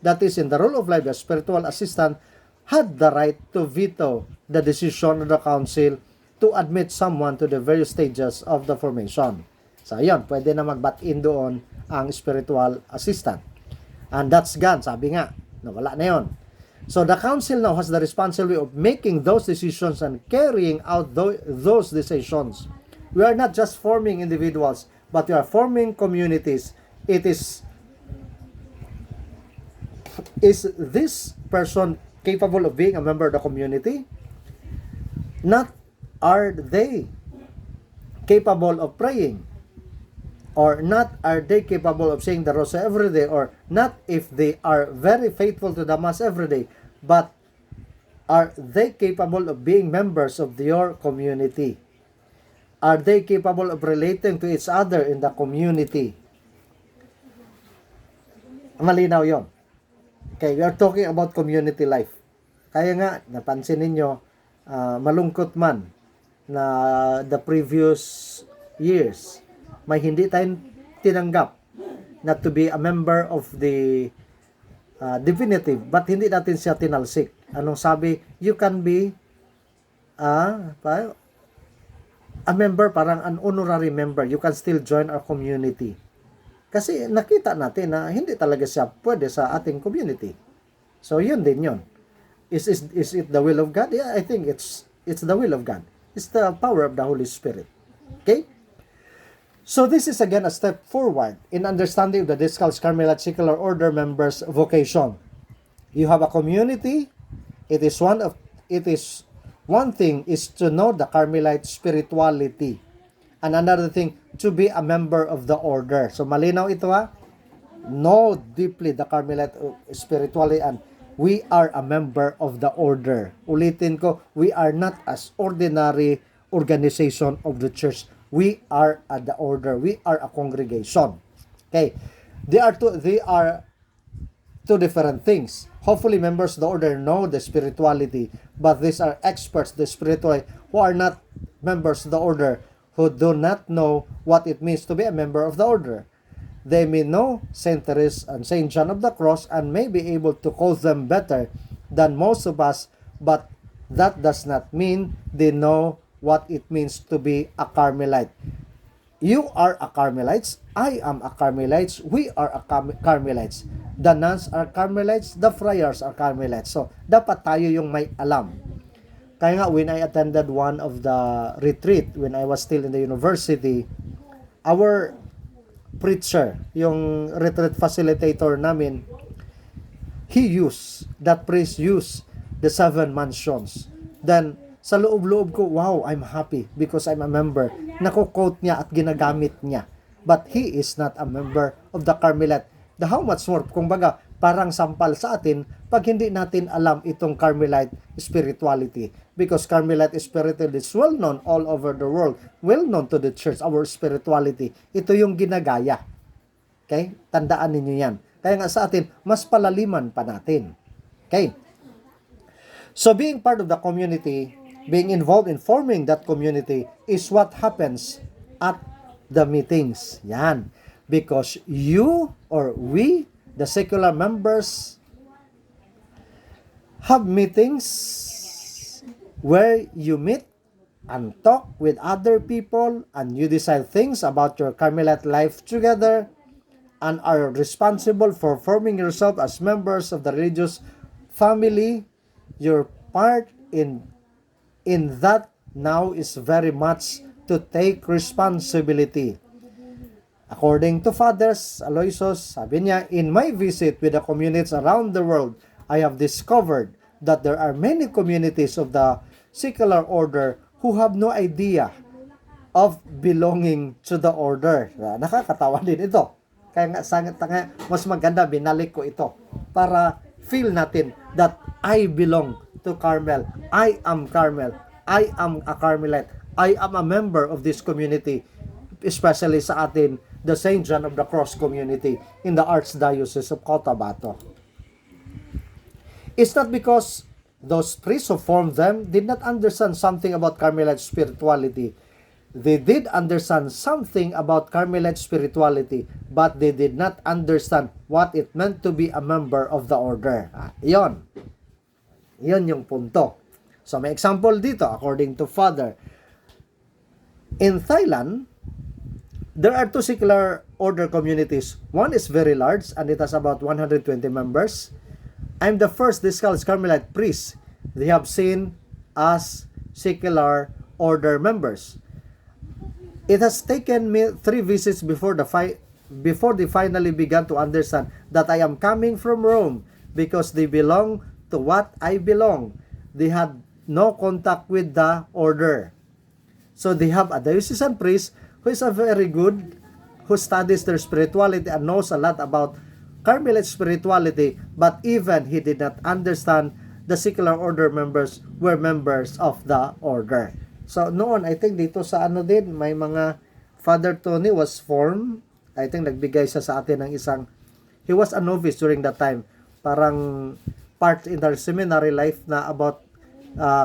that is, in the rule of life, the spiritual assistant had the right to veto the decision of the council to admit someone to the various stages of the formation. So, ayun, pwede na mag-bat-in doon ang spiritual assistant. And that's gone, sabi nga, nawala na yun. So, the council now has the responsibility of making those decisions and carrying out those decisions. We are not just forming individuals, but we are forming communities. It is this person capable of being a member of the community? Not are they capable of praying? Or not are they capable of saying the rosary every day? Or not if they are very faithful to the Mass every day, but are they capable of being members of your community? Are they capable of relating to each other in the community? Malinaw yon. Okay, we are talking about community life. Kaya nga, napansin ninyo, malungkot man na the previous years, may hindi tayong tinanggap na to be a member of the definitive, but hindi natin siya tinalsik. Anong sabi? You can be a member, parang an honorary member. You can still join our community. Kasi nakita natin na hindi talaga siya pwede sa ating community. So, yun din yun. Is it the will of God? Yeah, I think it's the will of God. It's the power of the Holy Spirit. Okay? So, this is again a step forward in understanding the Discalced Carmelite Secular Order members' vocation. You have a community. It is one thing is to know the Carmelite spirituality. And another thing, to be a member of the order. So, malinaw ito ha. Know deeply the Carmelite spirituality and we are a member of the order. Ulitin ko, we are not as ordinary organization of the church. We are at the order. We are a congregation. Okay. They are two different things. Hopefully, members of the order know the spirituality, but these are experts, the spirituality, who are not members of the order, who do not know what it means to be a member of the order. They may know Saint Therese and Saint John of the Cross and may be able to quote them better than most of us, but that does not mean they know what it means to be a Carmelite. You are a Carmelites, I am a Carmelites, we are a Carmelites. The nuns are Carmelites, the friars are Carmelites. So, dapat tayo yung may alam. Kaya nga, when I attended one of the retreat, when I was still in the university, our preacher, yung retreat facilitator namin, that priest used the 7 mansions. Then, sa loob-loob ko, wow, I'm happy because I'm a member. Nako-quote niya at ginagamit niya. But he is not a member of the Carmelite. How much more, kung baga, parang sampal sa atin pag hindi natin alam itong Carmelite spirituality. Because Carmelite spirituality is well known all over the world. Well known to the church, our spirituality. Ito yung ginagaya. Okay? Tandaan ninyo yan. Kaya nga sa atin, mas palaliman pa natin. Okay? So being part of the community, being involved in forming that community is what happens at the meetings. Yan. Because you or we, the secular members, have meetings where you meet and talk with other people and you decide things about your Carmelite life together and are responsible for forming yourself as members of the religious family. Your part in that now is very much to take responsibility. According to Fathers Aloysius, sabi niya, in my visit with the communities around the world, I have discovered that there are many communities of the secular order who have no idea of belonging to the order. Nakakatawa din ito. Kaya nga, mas maganda, binalik ko ito para feel natin that I belong to Carmel. I am Carmel. I am a Carmelite. I am a member of this community, especially sa atin, the Saint John of the Cross community in the Archdiocese of Cotabato. It's not because those priests who formed them did not understand something about Carmelite spirituality. They did understand something about Carmelite spirituality, but they did not understand what it meant to be a member of the order. Iyon yung punto. So may example dito, according to Father. In Thailand, there are 2 secular order communities. One is very large and it has about 120 members. I'm the first Discalced Carmelite priest they have seen as secular order members. It has taken me 3 visits before they finally began to understand that I am coming from Rome because they belong to what I belong. They had no contact with the order. So they have a diocesan priest who is a very good, who studies their spirituality and knows a lot about Carmelite spirituality, but even he did not understand the secular order members were members of the order. So noon, I think dito sa din, may mga Father Tony was formed. I think nagbigay siya sa atin ng isang, he was a novice during that time, parang part in their seminary life na about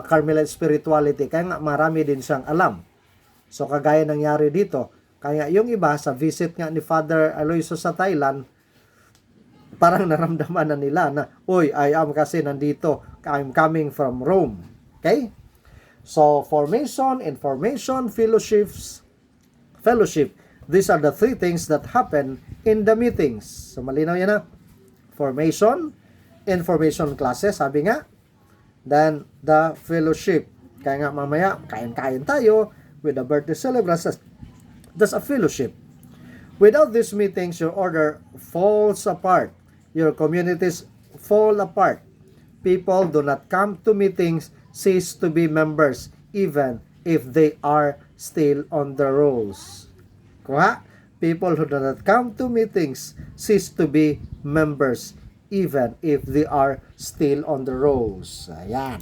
Carmelite spirituality. Kaya nga marami din siyang alam. So kagaya nangyari dito. Kaya yung iba sa visit nga ni Father Aloysius sa Thailand, parang naramdaman na nila na, uy, I am kasi nandito. I'm coming from Rome. Okay? So formation, information, fellowship. These are the three things that happen in the meetings. So malinaw yan na. Formation, information classes, sabi nga. Then, the fellowship. Kaya nga mamaya, kain-kain tayo with the birthday celebrations. That's a fellowship. Without these meetings, your order falls apart. Your communities fall apart. People do not come to meetings, cease to be members, even if they are still on the rolls. Kuha? People who do not come to meetings cease to be members even if they are still on the rolls. Ayan.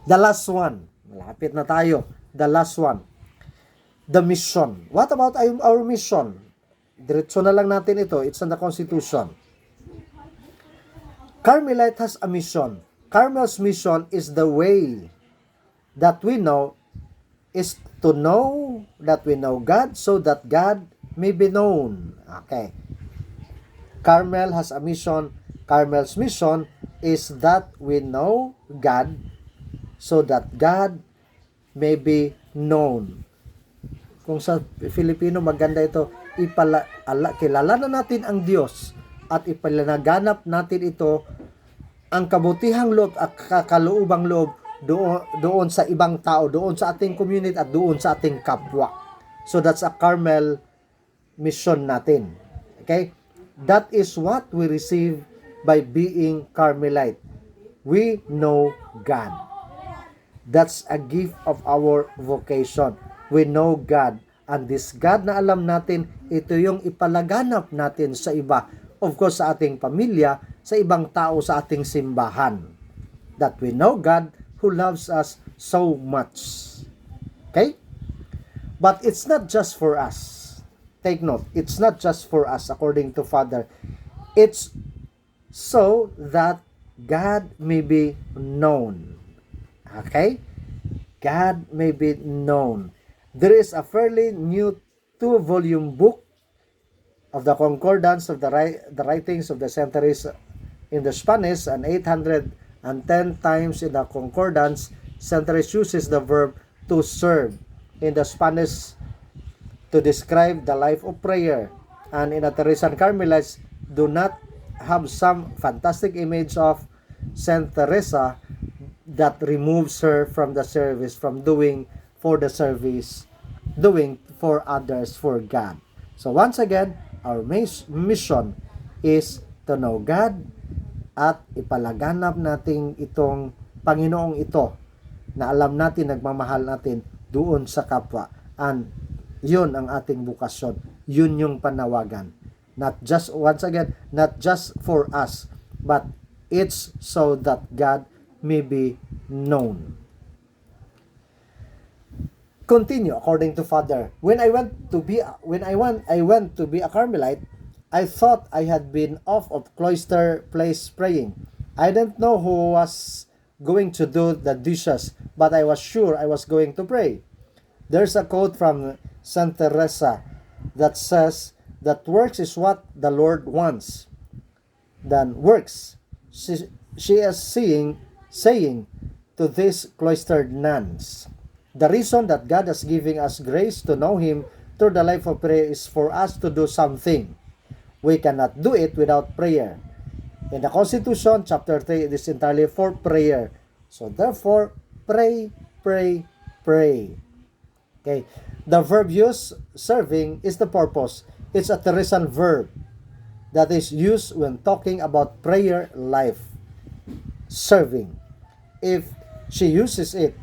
The last one. Malapit na tayo. The last one. The mission. What about our mission? Diretso na lang natin ito. It's in the Constitution. Carmelite has a mission. Carmel's mission is the way that we know is to know that we know God so that God may be known. Okay. Carmel has a mission. Carmel's mission is that we know God so that God may be known. Kung sa Filipino maganda ito, kilala na natin ang Diyos at ipalanaganap natin ito ang kabutihang loob at kakaluubang loob doon sa ibang tao, doon sa ating community at doon sa ating kapwa. So that's a Carmel mission natin. Okay? That is what we receive by being Carmelite. We know God. That's a gift of our vocation. We know God. And this God na alam natin, ito yung ipalaganap natin sa iba. Of course, sa ating pamilya, sa ibang tao sa ating simbahan. That we know God who loves us so much. Okay? But it's not just for us. Take note, it's not just for us according to Father. It's so that God may be known. Okay? God may be known. There is a fairly new 2-volume book of the concordance of the writings of the centuries in the Spanish, and 810 times in the concordance, centuries uses the verb to serve. In the Spanish, to describe the life of prayer. And in the Teresan Carmelites do not have some fantastic image of Saint Teresa that removes her from the service, from doing for the service, doing for others, for God. So once again, our mission is to know God at ipalaganap natin itong Panginoong ito na alam natin, nagmamahal natin doon sa kapwa. And yun ang ating bukasyon. Yun yung panawagan. Not just, once again, not just for us, but it's so that God may be known. Continue according to Father. When I went to be a Carmelite, I thought I had been off of cloister place praying. I didn't know who was going to do the dishes, but I was sure I was going to pray. There's a quote from Saint Teresa that says that works is what the Lord wants. Then works. She is saying to these cloistered nuns, the reason that God is giving us grace to know Him through the life of prayer is for us to do something. We cannot do it without prayer. In the Constitution, chapter 3, it is entirely for prayer. So therefore, pray, pray, pray. Okay. The verb used, serving, is the purpose. It's a Teresan verb that is used when talking about prayer life. Serving. If she uses it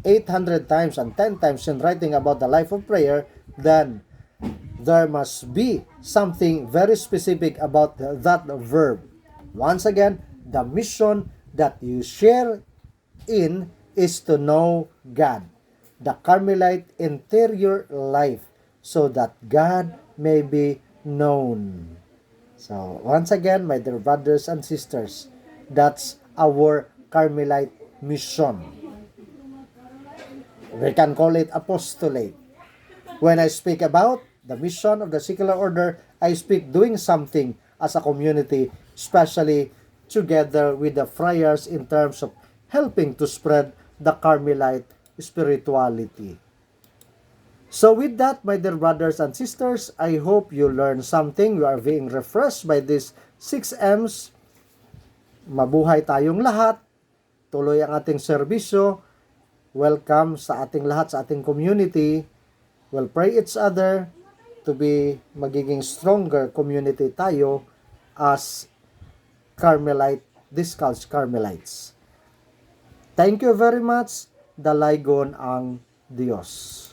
800 times and 10 times in writing about the life of prayer, then there must be something very specific about that verb. Once again, the mission that you share in is to know God. The Carmelite interior life, so that God may be known. So, once again, my dear brothers and sisters, that's our Carmelite mission. We can call it apostolate. When I speak about the mission of the secular order, I speak doing something as a community, especially together with the friars in terms of helping to spread the Carmelite spirituality. So with that, my dear brothers and sisters, I hope you learned something. You are being refreshed by these 6 M's. Mabuhay tayong lahat. Tuloy ang ating serbisyo. Welcome sa ating lahat, sa ating community. We'll pray each other to be magiging stronger community tayo as Carmelite, Discalced Carmelites. Thank you very much. Dalaygon ang Diyos.